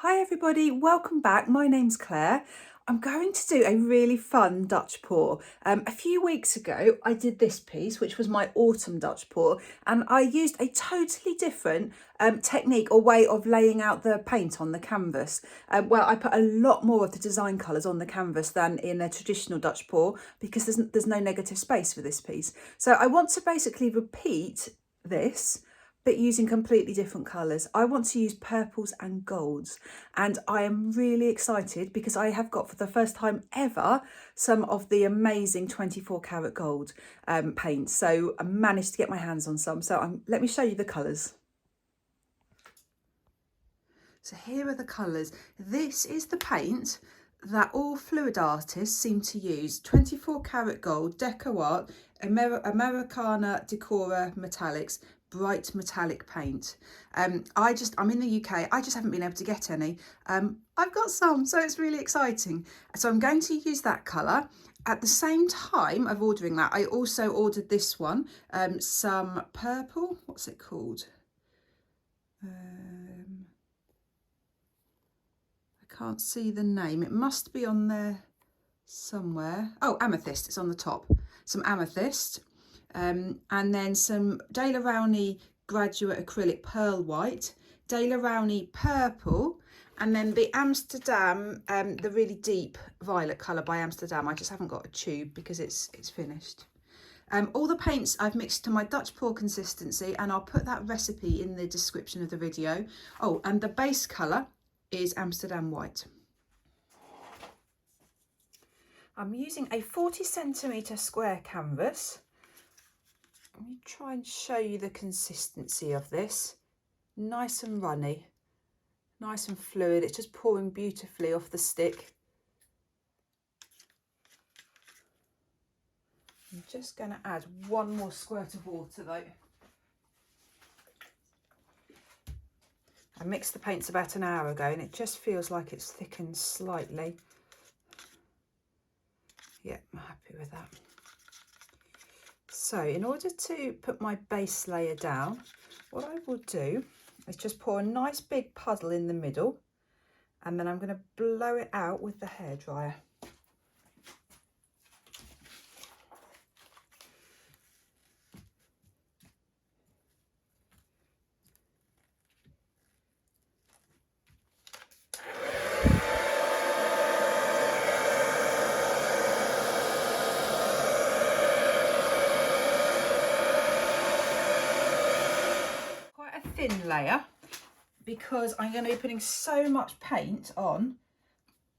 Hi everybody, welcome back. My name's Claire. I'm going to do a really fun Dutch pour. A few weeks ago I did this piece, which was my autumn Dutch pour, and I used a totally different technique or way of laying out the paint on the canvas. Well, I put a lot more of the design colours on the canvas than in a traditional Dutch pour because there's no negative space for this piece. So I want to basically repeat this but using completely different colours. I want to use purples and golds, and I am really excited because I have got for the first time ever some of the amazing 24 karat gold paint. So I managed to get my hands on some. So let me show you the colours. So here are the colours. This is the paint that all fluid artists seem to use. 24 karat gold, Deco Art, Americana Decora Metallics, bright metallic paint. I'm in the UK, I just haven't been able to get any. I've got some, so it's really exciting. So I'm going to use that colour. At the same time of ordering that, I also ordered this one, some purple, what's it called? I can't see the name, it must be on there somewhere. Oh, amethyst, it's on the top. Some amethyst. And then some De La Rowney Graduate Acrylic Pearl White, De La Rowney Purple, and then the Amsterdam, the really deep violet colour by Amsterdam. I just haven't got a tube because it's finished. All the paints I've mixed to my Dutch pour consistency, and I'll put that recipe in the description of the video. Oh, and the base colour is Amsterdam White. I'm using a 40cm square canvas. Let me try and show you the consistency of this. Nice and runny, nice and fluid. It's just pouring beautifully off the stick. I'm just going to add one more squirt of water though. I mixed the paints about an hour ago and it just feels like it's thickened slightly. Yeah, I'm happy with that. So in order to put my base layer down, what I will do is just pour a nice big puddle in the middle, and then I'm going to blow it out with the hairdryer. Thin layer because I'm going to be putting so much paint on.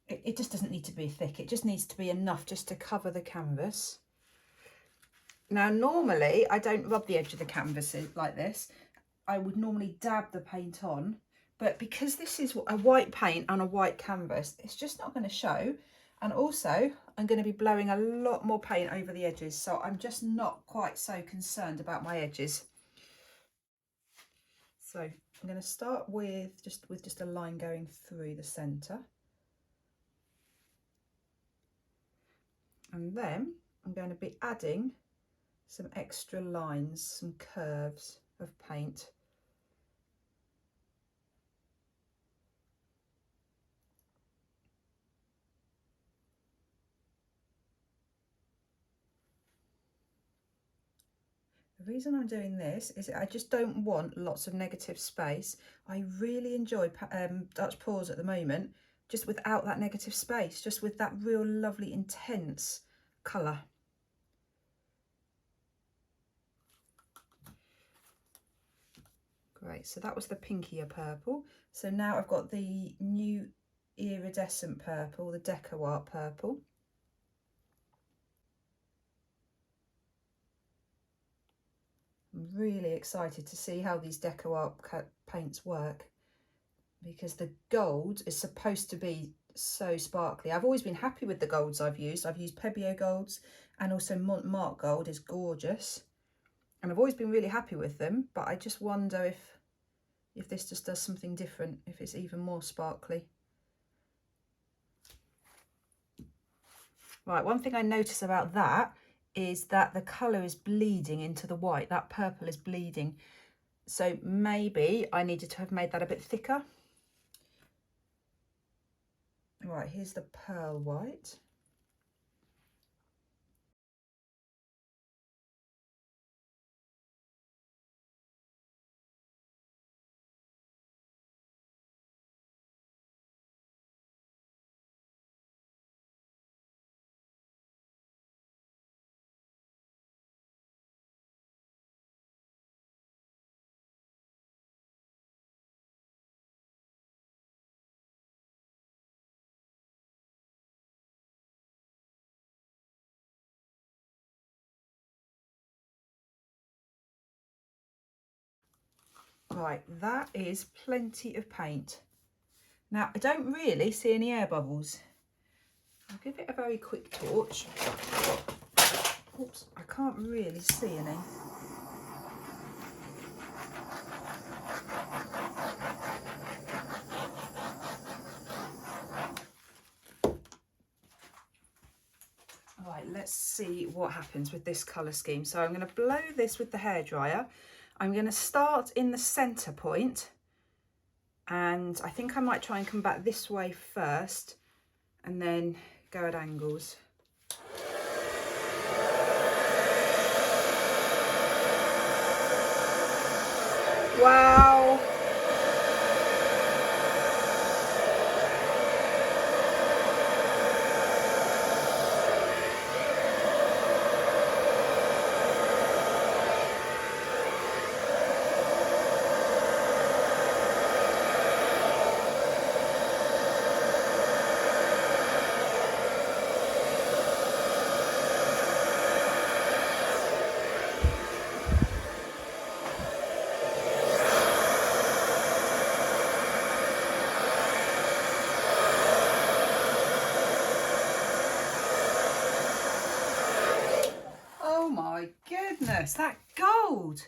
It just doesn't need to be thick, it just needs to be enough just to cover the canvas. Now normally I don't rub the edge of the canvas like this. I would normally dab the paint on, but because this is a white paint on a white canvas, it's just not going to show. And also I'm going to be blowing a lot more paint over the edges, so I'm just not quite so concerned about my edges. So I'm going to start with just a line going through the centre, and then I'm going to be adding some extra lines, some curves of paint. The reason I'm doing this is I just don't want lots of negative space. I really enjoy Dutch pours at the moment, just without that negative space, just with that real lovely intense colour. Great, so that was the pinkier purple. So now I've got the new iridescent purple, the Deco Art purple. I'm really excited to see how these Deco Art paints work, because the gold is supposed to be so sparkly. I've always been happy with the golds I've used. I've used Pebeo golds, and also Montmartre gold is gorgeous. And I've always been really happy with them, but I just wonder if this just does something different, if it's even more sparkly. Right, one thing I notice about that is that the colour is bleeding into the white. That purple is bleeding. So maybe I needed to have made that a bit thicker. Right, here's the pearl white. Right, that is plenty of paint. Now, I don't really see any air bubbles. I'll give it a very quick torch. Oops, I can't really see any. Right, let's see what happens with this colour scheme. So I'm going to blow this with the hairdryer. I'm going to start in the centre point, and I think I might try and come back this way first and then go at angles. Wow! Oh my goodness, that gold!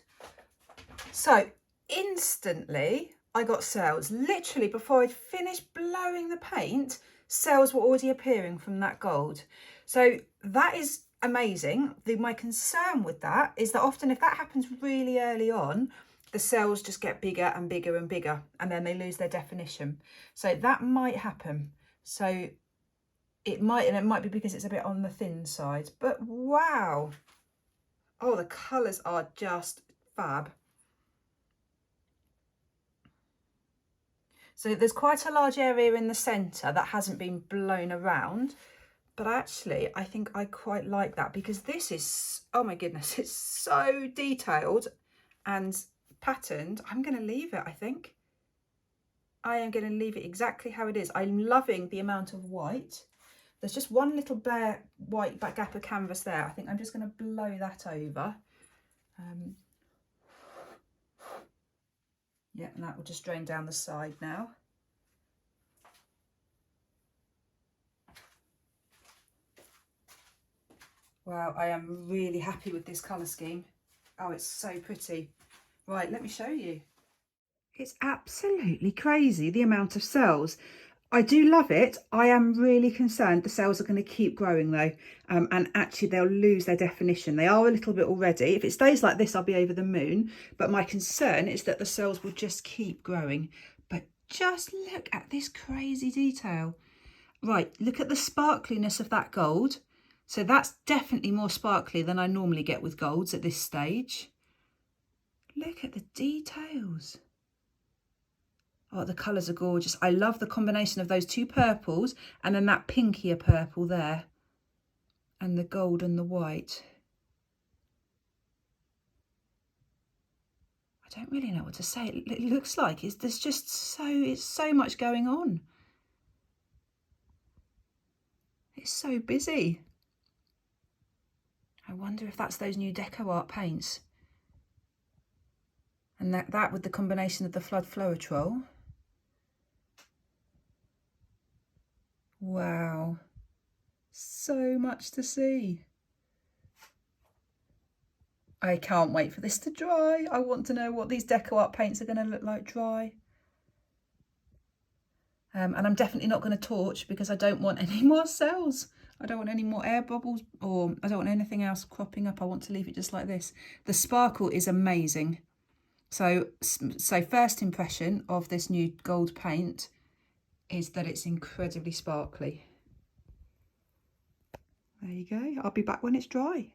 So instantly I got cells. Literally before I'd finished blowing the paint, cells were already appearing from that gold. So that is amazing. My concern with that is that often if that happens really early on, the cells just get bigger and bigger and bigger, and then they lose their definition. So that might happen. So it might be because it's a bit on the thin side, but wow. Oh, the colours are just fab. So there's quite a large area in the centre that hasn't been blown around, but actually I think I quite like that because this is, oh my goodness, it's so detailed and patterned. I'm going to leave it, I think. I am going to leave it exactly how it is. I'm loving the amount of white. There's just one little bare white back gap of canvas there. I think I'm just going to blow that over. Yeah, and that will just drain down the side now. Wow, I am really happy with this colour scheme. Oh, it's so pretty. Right, let me show you. It's absolutely crazy, the amount of cells. I do love it. I am really concerned the cells are going to keep growing though, and actually they'll lose their definition. They are a little bit already. If it stays like this, I'll be over the moon. But my concern is that the cells will just keep growing. But just look at this crazy detail. Right, look at the sparkliness of that gold. So that's definitely more sparkly than I normally get with golds at this stage. Look at the details. Oh, the colours are gorgeous. I love the combination of those two purples and then that pinkier purple there. And the gold and the white. I don't really know what to say. It looks like there's just so much going on. It's so busy. I wonder if that's those new Deco Art paints. And that with the combination of the floetrol. Wow, so much to see. I can't wait for this to dry. I want to know what these Deco Art paints are going to look like dry. And I'm definitely not going to torch because I don't want any more cells. I don't want any more air bubbles, or I don't want anything else cropping up. I want to leave it just like this. The sparkle is amazing. So first impression of this new gold paint, is that it's incredibly sparkly. There you go. I'll be back when it's dry.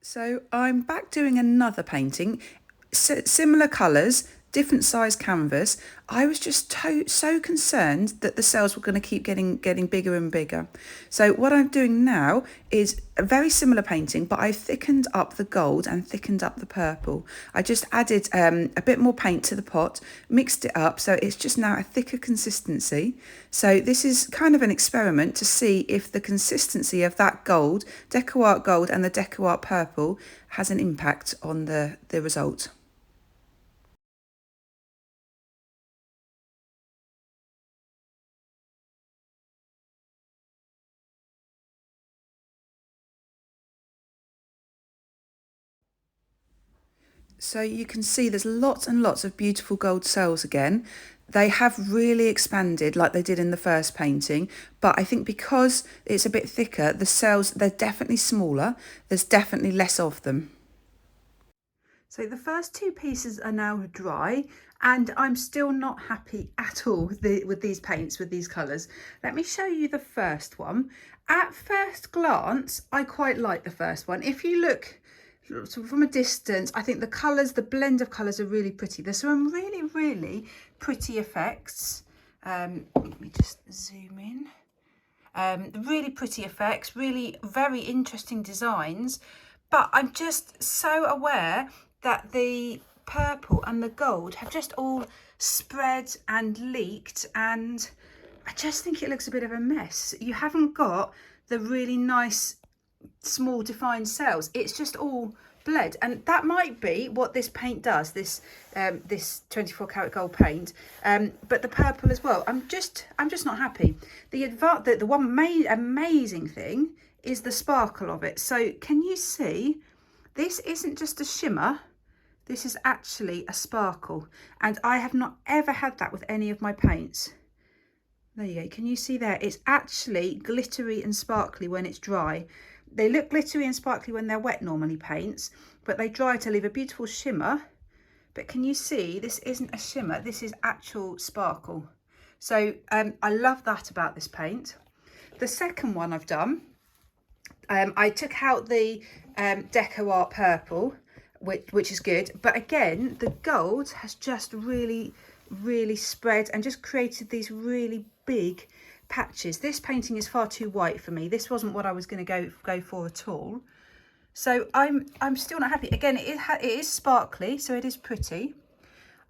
So I'm back doing another painting, similar colours, different size canvas. I was just so concerned that the cells were going to keep getting bigger and bigger. So what I'm doing now is a very similar painting, but I've thickened up the gold and thickened up the purple. I just added a bit more paint to the pot, mixed it up, so it's just now a thicker consistency. So this is kind of an experiment to see if the consistency of that gold, Deco Art gold and the Deco Art purple has an impact on the result. So you can see there's lots and lots of beautiful gold cells again. They have really expanded like they did in the first painting, but I think because it's a bit thicker, the cells, they're definitely smaller. There's definitely less of them. So the first two pieces are now dry, and I'm still not happy at all with these paints, with these colours. Let me show you the first one. At first glance, I quite like the first one. If you look from a distance, I think the colours, the blend of colours are really pretty. There's some really, really pretty effects. Let me just zoom in. Really pretty effects, really very interesting designs. But I'm just so aware that the purple and the gold have just all spread and leaked, and I just think it looks a bit of a mess. You haven't got the really nice small defined cells. It's just all bled, and that might be what this paint does, this 24 karat gold paint, but the purple as well. I'm just not happy. The one amazing thing is the sparkle of it. So can you see, this isn't just a shimmer, this is actually a sparkle, and I have not ever had that with any of my paints. There you go. Can you see there? It's actually glittery and sparkly when it's dry. They look glittery and sparkly when they're wet normally, paints, but they dry to leave a beautiful shimmer. But can you see, this isn't a shimmer, this is actual sparkle. So I love that about this paint. The second one I've done, I took out the Deco Art purple, which is good. But again, the gold has just really spread and just created these really big patches. This painting is far too white for me. This wasn't what I was going to go for at all. So I'm still not happy. Again, it is sparkly, so it is pretty.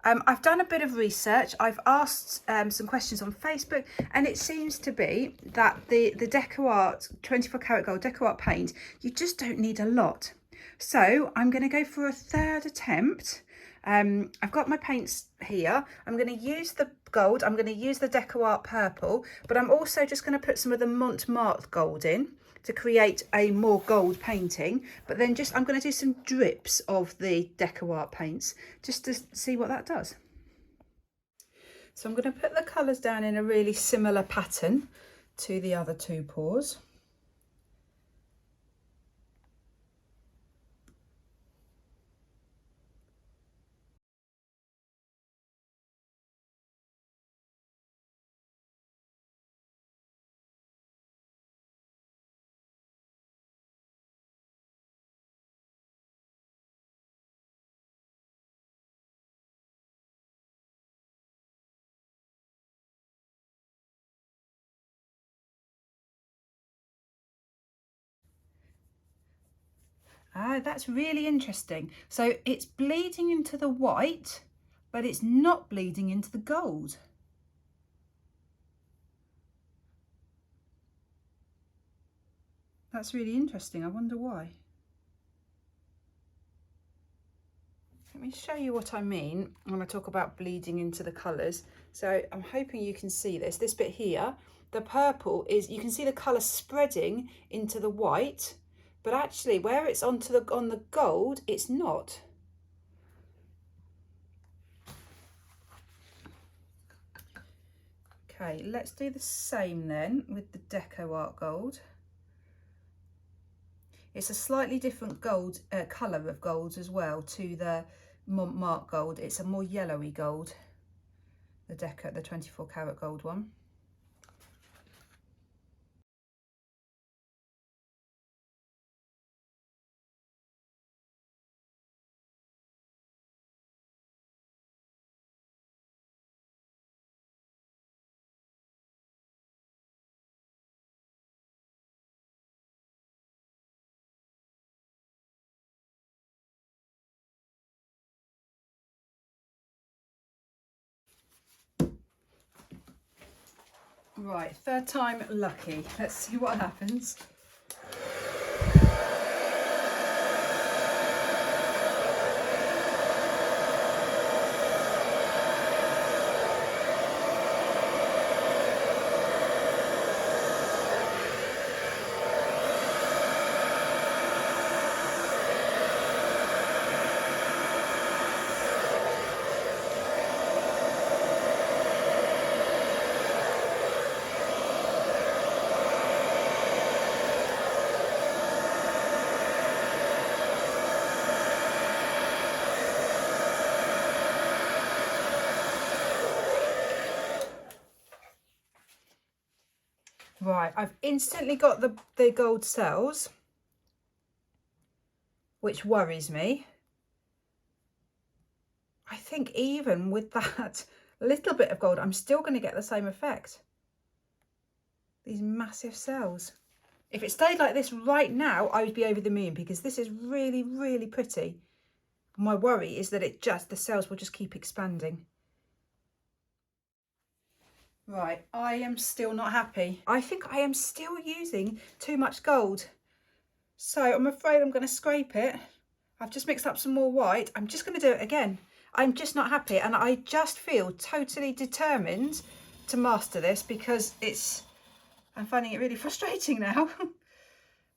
I've done a bit of research. I've asked some questions on Facebook, and it seems to be that the Deco Art 24 karat gold Deco Art paint, you just don't need a lot. So I'm going to go for a third attempt. I've got my paints here. I'm going to use the gold. I'm going to use the Deco Art purple, but I'm also just going to put some of the Montmartre gold in to create a more gold painting. But then I'm going to do some drips of the Deco Art paints just to see what that does. So I'm going to put the colours down in a really similar pattern to the other two pours. Ah, that's really interesting. So it's bleeding into the white, but it's not bleeding into the gold. That's really interesting. I wonder why. Let me show you what I mean when I talk about bleeding into the colours. So I'm hoping you can see this. This bit here, the purple is, you can see the colour spreading into the white, but actually where it's on the gold, it's not. Okay, let's do the same then with the Deco Art gold. It's a slightly different gold colour of gold as well to the Montmartre gold. It's a more yellowy gold. the 24 karat gold one. Right, third time lucky. Let's see what happens. Right, I've instantly got the gold cells, which worries me. I think even with that little bit of gold, I'm still going to get the same effect. These massive cells. If it stayed like this right now, I would be over the moon, because this is really, really pretty. My worry is that the cells will just keep expanding. Right, I am still not happy. I think I am still using too much gold. So I'm afraid I'm going to scrape it. I've just mixed up some more white. I'm just going to do it again. I'm just not happy, and I just feel totally determined to master this, because I'm finding it really frustrating now.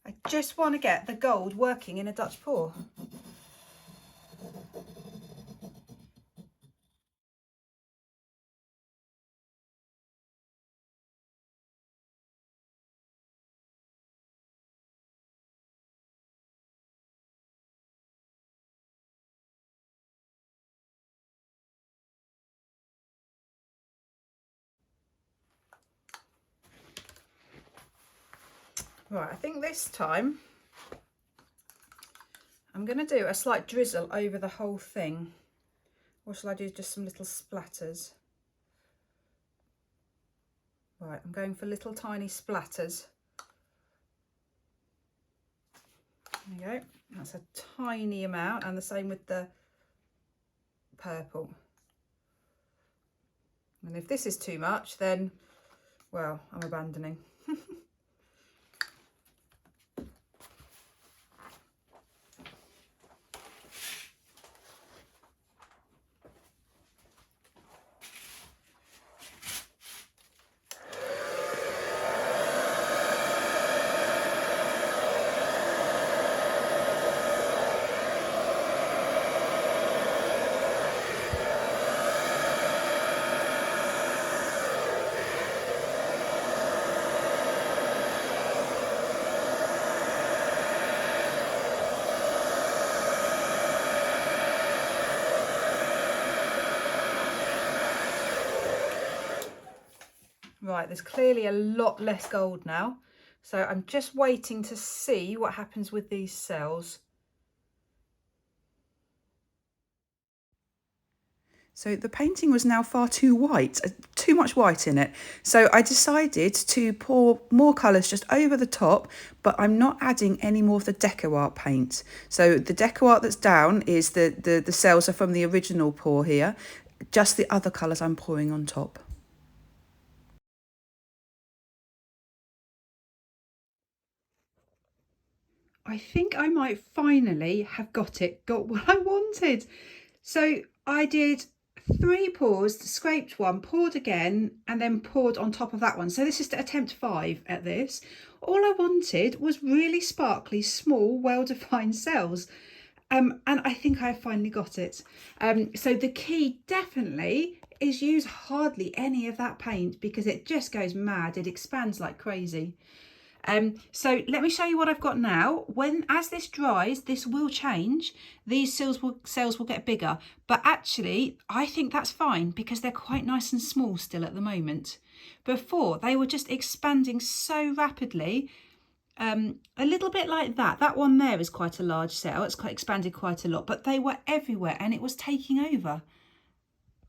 I just want to get the gold working in a Dutch pour. Right, I think this time I'm going to do a slight drizzle over the whole thing. Or shall I do just some little splatters? Right, I'm going for little tiny splatters. There you go. That's a tiny amount, and the same with the purple. And if this is too much, then, well, I'm abandoning. Right, there's clearly a lot less gold now. So I'm just waiting to see what happens with these cells. So the painting was now far too white, too much white in it. So I decided to pour more colours just over the top, but I'm not adding any more of the deco art paint. So the deco art that's down is the cells are from the original pour here. Just the other colours I'm pouring on top. I think I might finally have got what I wanted. So I did 3 pours, scraped one, poured again, and then poured on top of that one. So this is attempt 5 at this. All I wanted was really sparkly, small, well-defined cells. And I think I finally got it. So the key definitely is use hardly any of that paint, because it just goes mad. It expands like crazy. So let me show you what I've got now. As this dries, this will change. These cells will get bigger, but actually I think that's fine because they're quite nice and small still at the moment. Before, they were just expanding so rapidly, a little bit like that. That one there is quite a large cell. It's quite expanded quite a lot, but they were everywhere and it was taking over.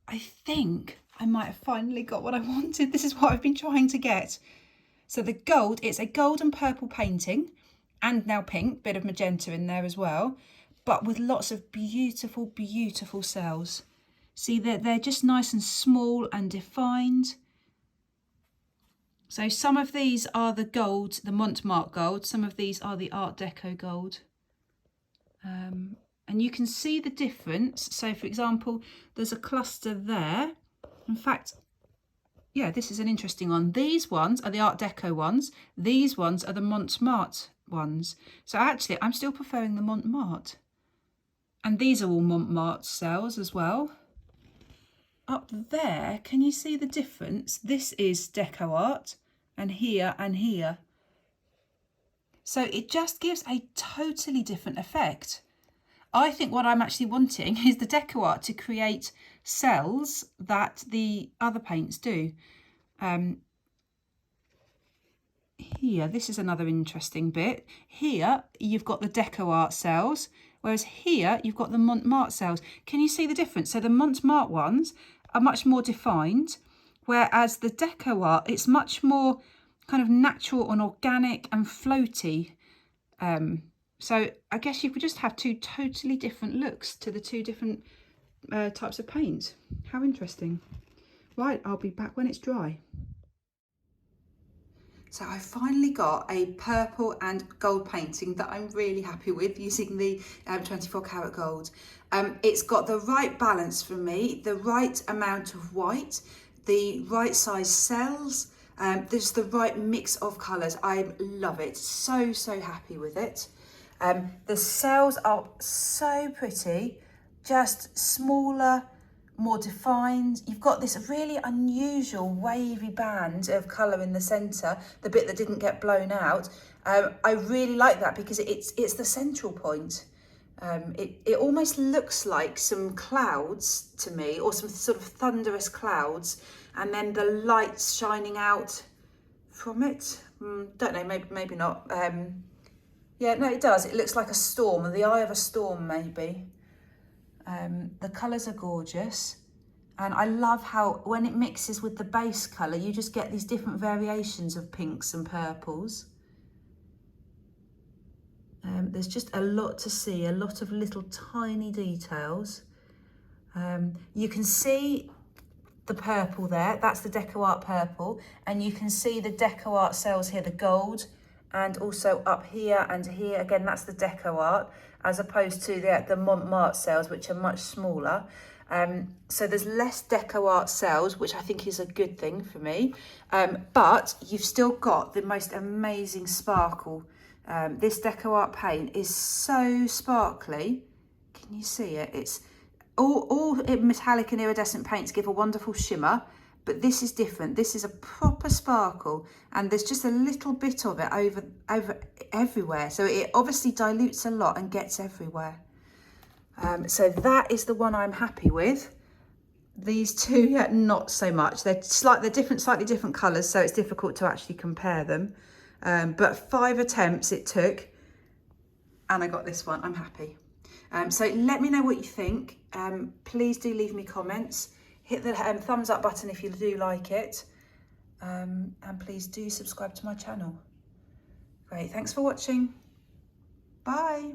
I think I might have finally got what I wanted. This is what I've been trying to get. So the gold, it's a gold and purple painting, and now pink, bit of magenta in there as well, but with lots of beautiful, beautiful cells. See, they're just nice and small and defined. So some of these are the gold, the Montmartre gold. Some of these are the Art Deco gold. And you can see the difference. So for example, there's a cluster there. In fact, yeah, this is an interesting one. These ones are the Art Deco ones. These ones are the Montmartre ones. So actually, I'm still preferring the Montmartre. And these are all Montmartre cells as well. Up there, can you see the difference? This is Deco Art, and here and here. So it just gives a totally different effect. I think what I'm actually wanting is the Deco Art to create cells that the other paints do. Here, this is another interesting bit. Here, you've got the Deco Art cells, whereas here, you've got the Montmartre cells. Can you see the difference? So the Montmartre ones are much more defined, whereas the Deco Art, it's much more kind of natural and organic and floaty. So I guess you could just have two totally different looks to the two different types of paint. How interesting. Right, I'll be back when it's dry. So I finally got a purple and gold painting that I'm really happy with using the 24 karat gold. It's got the right balance for me, the right amount of white, the right size cells, there's the right mix of colours. I love it, so happy with it. The cells are so pretty, just smaller, more defined. You've got this really unusual wavy band of colour in the centre, the bit that didn't get blown out. I really like that because it's the central point. It almost looks like some clouds to me, or some sort of thunderous clouds, and then the lights shining out from it. Don't know, maybe not. Yeah, no, it does. It looks like a storm, or the eye of a storm, maybe. The colours are gorgeous. And I love how when it mixes with the base colour, you just get these different variations of pinks and purples. There's just a lot to see, a lot of little tiny details. You can see the purple there, that's the Deco Art purple. And you can see the Deco Art cells here, the gold. And also up here and here, again, that's the Deco Art, as opposed to the Montmartre cells, which are much smaller. So there's less Deco Art cells, which I think is a good thing for me. But you've still got the most amazing sparkle. This Deco Art paint is so sparkly. Can you see it? It's all metallic and iridescent paints give a wonderful shimmer. But this is different. This is a proper sparkle, and there's just a little bit of it over everywhere. So it obviously dilutes a lot and gets everywhere. So that is the one I'm happy with. These two, yeah, not so much. They're slightly different colours, so it's difficult to actually compare them. But 5 attempts it took, and I got this one. I'm happy. So let me know what you think. Please do leave me comments. Hit the thumbs up button if you do like it. And please do subscribe to my channel. Great, thanks for watching. Bye.